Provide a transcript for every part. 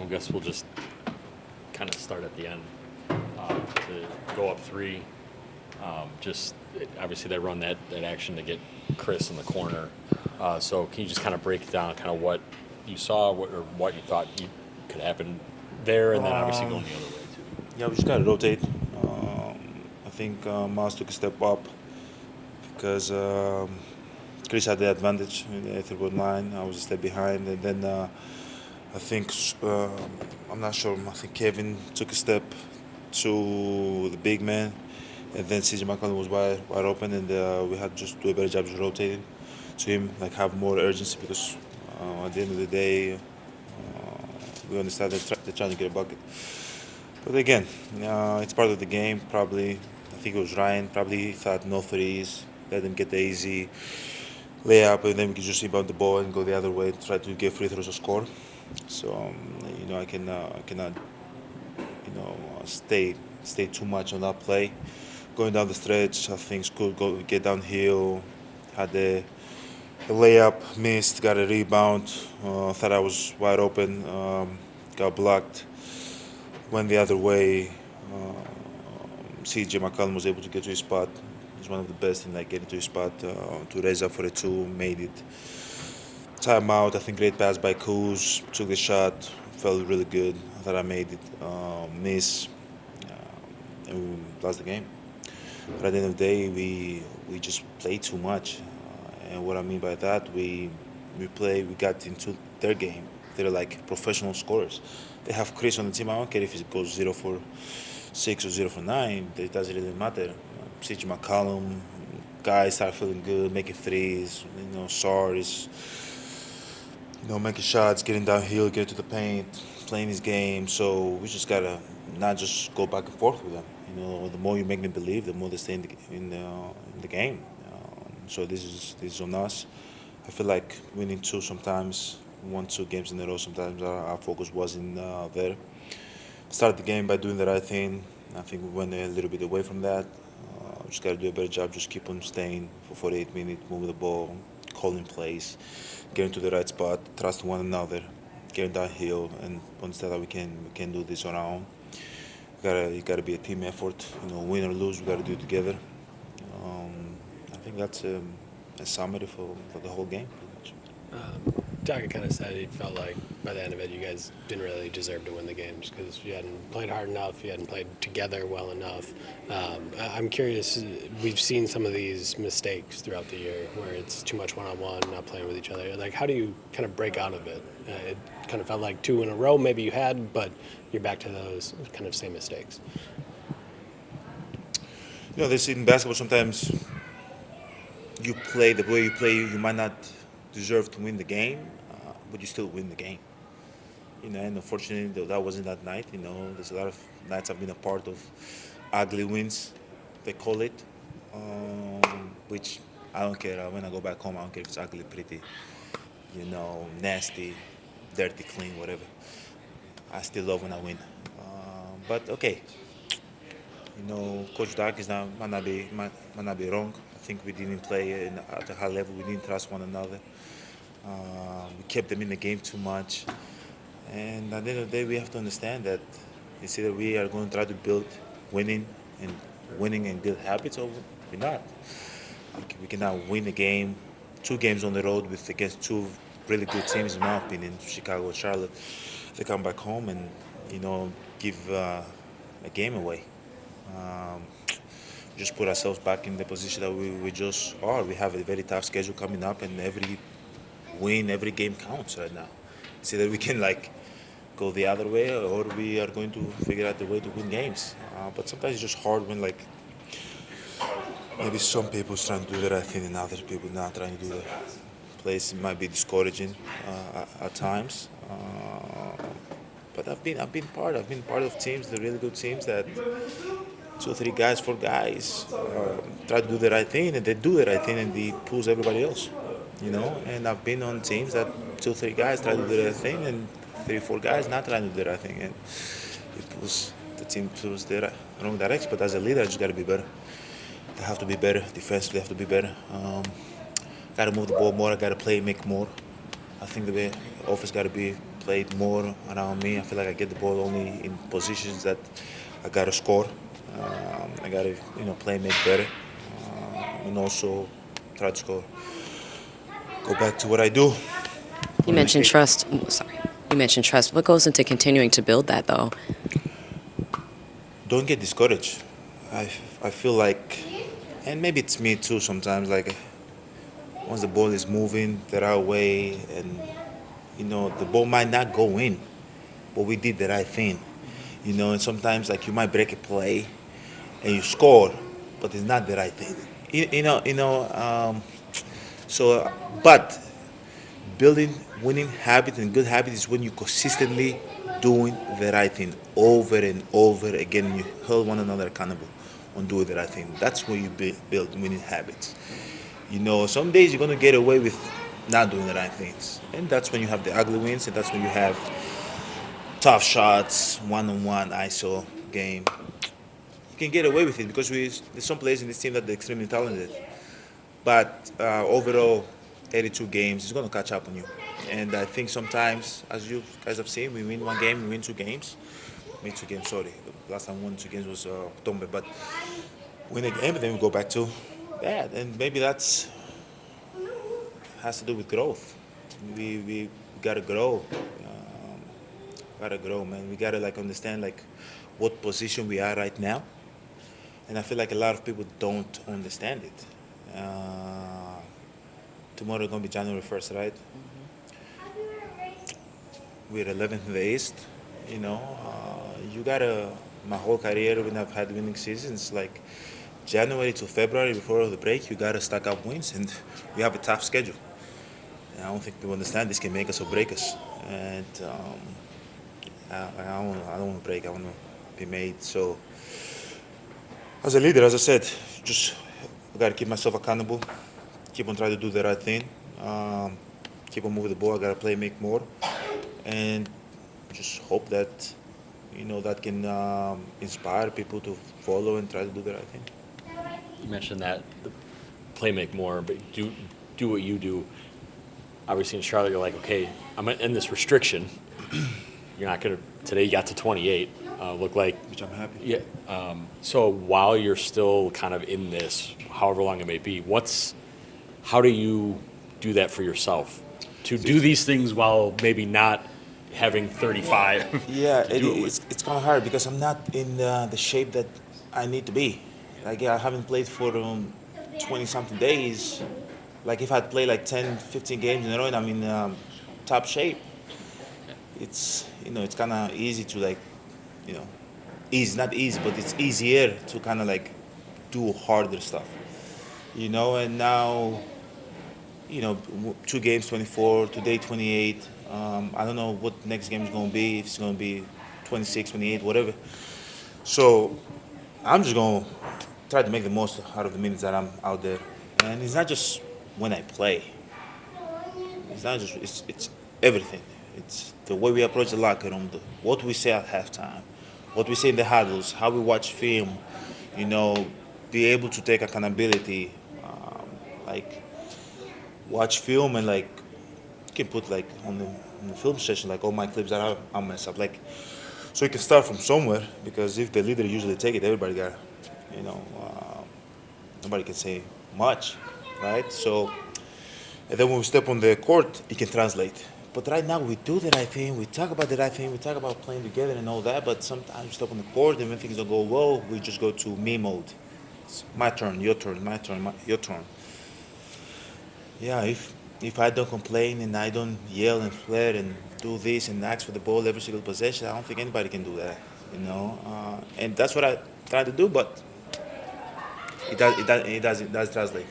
I guess we'll just kind of start at the end to go up three. Obviously they run that action to get Chris in the corner. So can you just kind of break down kind of what you saw or what you thought could happen there, and then obviously going the other way too? Yeah, we just got to rotate. I think Miles took a step up because Chris had the advantage in the third line. I was a step behind, and then I think I'm not sure. I think Kevin took a step to the big man, and then CJ McCollum was wide open, and we had to just do a better job just rotating to him, like have more urgency because at the end of the day, we understand they're trying to get a bucket. But again, it's part of the game. Probably, I think it was Ryan. Probably thought no threes, let them get the easy layup, and then we could just rebound the ball and go the other way, try to get free throws or score. So I cannot stay too much on that play. Going down the stretch, I think could get downhill. Had a layup, missed, got a rebound. Thought I was wide open, got blocked. Went the other way. CJ McCollum was able to get to his spot. He's one of the best in getting to his spot to raise up for a two. Made it. Timeout. I think great pass by Kuz. Took the shot. Felt really good. I thought I made it. Miss. And we lost the game. But at the end of the day, we just played too much. And what I mean by that, we got into their game. They're like professional scorers. They have Chris on the team. I don't care if it goes 0 for 6 or 0 for 9. It doesn't really matter. CJ McCollum, guys start feeling good, making threes. Sar is, making shots, getting downhill, getting to the paint, playing his game. So we just gotta not just go back and forth with them. The more you make them believe, the more they stay in the game. So this is on us. I feel like winning two sometimes. 1-2 games in a row. Sometimes our focus wasn't there. Started the game by doing the right thing. I think we went a little bit away from that. Just got to do a better job. Just keep on staying for 48 minutes, moving the ball, calling plays, getting to the right spot, trust one another, getting downhill, and understand that we can do this on our own. It got to be a team effort. Win or lose, we got to do it together. I think that's a summary for the whole game. Taka kind of said he felt like by the end of it, you guys didn't really deserve to win the games because you hadn't played hard enough, you hadn't played together well enough. I'm curious, we've seen some of these mistakes throughout the year where it's too much one-on-one, not playing with each other. Like, how do you kind of break out of it? It kind of felt like 2 in a row maybe you had, but you're back to those kind of same mistakes. This in basketball sometimes you play the way you play, you might not deserve to win the game, but you still win the game. And unfortunately, that wasn't that night. There's a lot of nights I've been a part of ugly wins, they call it, which I don't care. When I go back home, I don't care if it's ugly, pretty, nasty, dirty, clean, whatever. I still love when I win. But okay, Coach Dark might not be wrong. I think we didn't play at a high level. We didn't trust one another. We kept them in the game too much. And at the end of the day, we have to understand that it's either we are going to try to build winning and good habits, or we're not. We cannot win a game, 2 games on the road against 2 really good teams, in my opinion, Chicago and Charlotte. They come back home and, give a game away. Just put ourselves back in the position that we just are. We have a very tough schedule coming up, and every game counts right now. It's either we can go the other way, or we are going to figure out the way to win games. But sometimes it's just hard when maybe some people trying to do the right thing and other people not trying to do the plays. It might be discouraging at times. But I've been part of teams, the really good teams that 2 or 3 guys, 4 guys try to do the right thing, and they do the right thing, and they push everybody else. And I've been on teams that 2 or 3 guys try to do the right thing, and 3 or 4 guys not trying to do the right thing, and it pulls the team towards the wrong direction. But as a leader, I just got to be better. I have to be better defensively. I have to be better. Got to move the ball more. I got to make more. I think the offense got to be played more around me. I feel like I get the ball only in positions that I gotta score. I gotta play, make better, and also try to score. Go back to what I do. You mentioned trust. Sorry. You mentioned trust. What goes into continuing to build that, though? Don't get discouraged. I feel like, and maybe it's me too sometimes, like once the ball is moving the right way and the ball might not go in, but we did the right thing. And sometimes like you might break a play and you score, but it's not the right thing. So, but building winning habits and good habits is when you consistently doing the right thing over and over again, and you hold one another accountable on doing the right thing. That's where you build winning habits. Some days you're gonna get away with not doing the right things, and that's when you have the ugly wins, and that's when you have tough shots, one-on-one ISO game. You can get away with it because there's some players in this team that are extremely talented. But overall, 82 games is going to catch up on you. And I think sometimes, as you guys have seen, we win one game, we win 2 games. Win 2 games, sorry. The last time we won 2 games was October. But win a game, and then we go back to that. And maybe that's has to do with growth. We got to grow. Gotta grow, man. We gotta understand what position we are right now, and I feel like a lot of people don't understand it. Tomorrow gonna be January 1st, right? We're 11th in the East. You gotta. My whole career when I've had winning seasons, like January to February before the break, you gotta stack up wins, and we have a tough schedule. And I don't think people understand this can make us or break us, and. I don't want to break. I want to be made. So, as a leader, as I said, just I got to keep myself accountable. Keep on trying to do the right thing. Keep on moving the ball. I got to play, make more, and just hope that that can inspire people to follow and try to do the right thing. You mentioned that the play, make more, but do what you do. Obviously, in Charlotte, you're like, okay, I'm gonna end this restriction. You're not going to – today you got to 28, look like – Which I'm happy. Yeah. So while you're still kind of in this, however long it may be, how do you do that for yourself? To do these things while maybe not having 35? Yeah, it's kind of hard because I'm not in the shape that I need to be. Like, I haven't played for 20-something days. Like, if I'd play 10, 15 games in a row and I'm in top shape, it's it's kind of easy to easy, not easy, but it's easier to kind of do harder stuff, and now 2 games 24, today 28. I don't know what next game is going to be, if it's going to be 26, 28, whatever. So I'm just going to try to make the most out of the minutes that I'm out there, and it's not just when I play. It's not just it's everything. It's the way we approach the locker room, what we say at halftime, what we say in the huddles, how we watch film, be able to take accountability, watch film and you can put on the film session all my clips that I mess up, so you can start from somewhere, because if the leader usually take it, everybody got, nobody can say much, right? So, and then when we step on the court, it can translate. But right now we do the right thing, we talk about the right thing, we talk about playing together and all that, but sometimes we step on the court and when things don't go well, we just go to me mode. It's my turn, your turn, my turn, your turn. Yeah, if I don't complain and I don't yell and flare and do this and ask for the ball every single possession, I don't think anybody can do that, and that's what I try to do, but it does translate.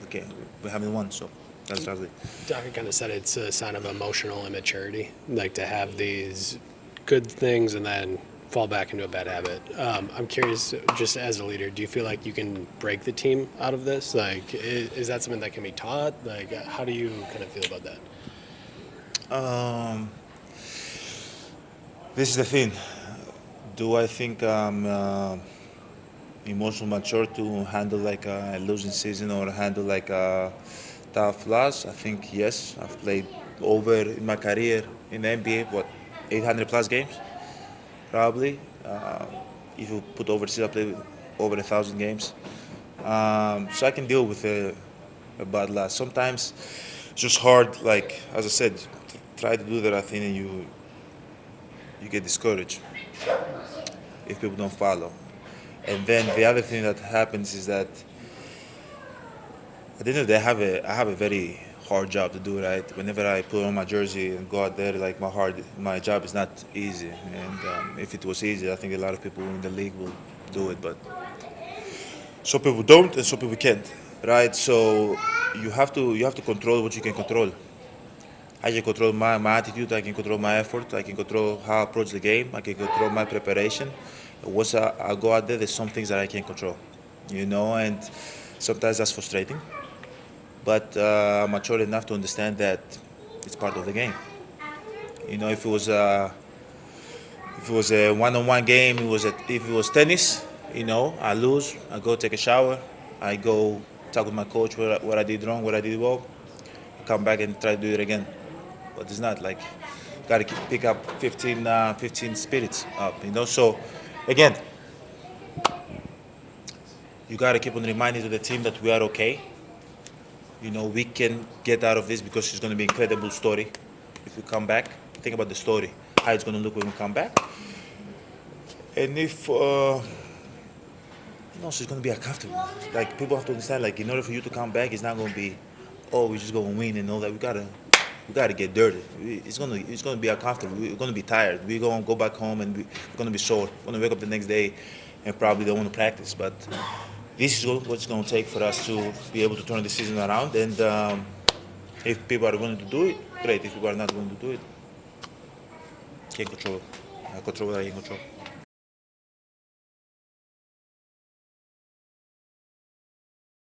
Okay, we haven't won, so. That's lovely. Doctor kind of said it's a sign of emotional immaturity, to have these good things and then fall back into a bad habit. I'm curious, just as a leader, do you feel like you can break the team out of this? Is that something that can be taught? How do you kind of feel about that? This is the thing. Do I think I'm emotional mature to handle a losing season or handle a tough loss? I think yes. I've played over in my career in the NBA, 800 plus games, probably. If you put overseas, I played over 1,000 games. So I can deal with a bad loss. Sometimes it's just hard, like, as I said, try to do the right thing and you get discouraged if people don't follow. And then the other thing that happens is that at the end of the day, I have a very hard job to do. Right, whenever I put on my jersey and go out there, like my job is not easy. And if it was easy, I think a lot of people in the league will do it. But some people don't, and some people can't. Right, so you have to control what you can control. I can control my attitude. I can control my effort. I can control how I approach the game. I can control my preparation. Once I go out there, there's some things that I can't control, and sometimes that's frustrating. But I'm mature enough to understand that it's part of the game. If it was a one-on-one game, if it was tennis, I lose. I go take a shower. I go talk with my coach what I did wrong, what I did well. I come back and try to do it again. But it's not like got to pick up 15 spirits up. So again, you got to keep on reminding to the team that we are okay. We can get out of this because it's going to be an incredible story if we come back. Think about the story, how it's going to look when we come back. And if, so it's going to be uncomfortable. Like, people have to understand, like, in order for you to come back, it's not going to be, we're just going to win and all that. We got to get dirty. It's going to be uncomfortable. We're going to be tired. We're going to go back home and we're going to be sore. We're going to wake up the next day and probably don't want to practice. But this is what it's going to take for us to be able to turn the season around. And if people are going to do it, great. If people are not going to do it, can't control. I control what I can control.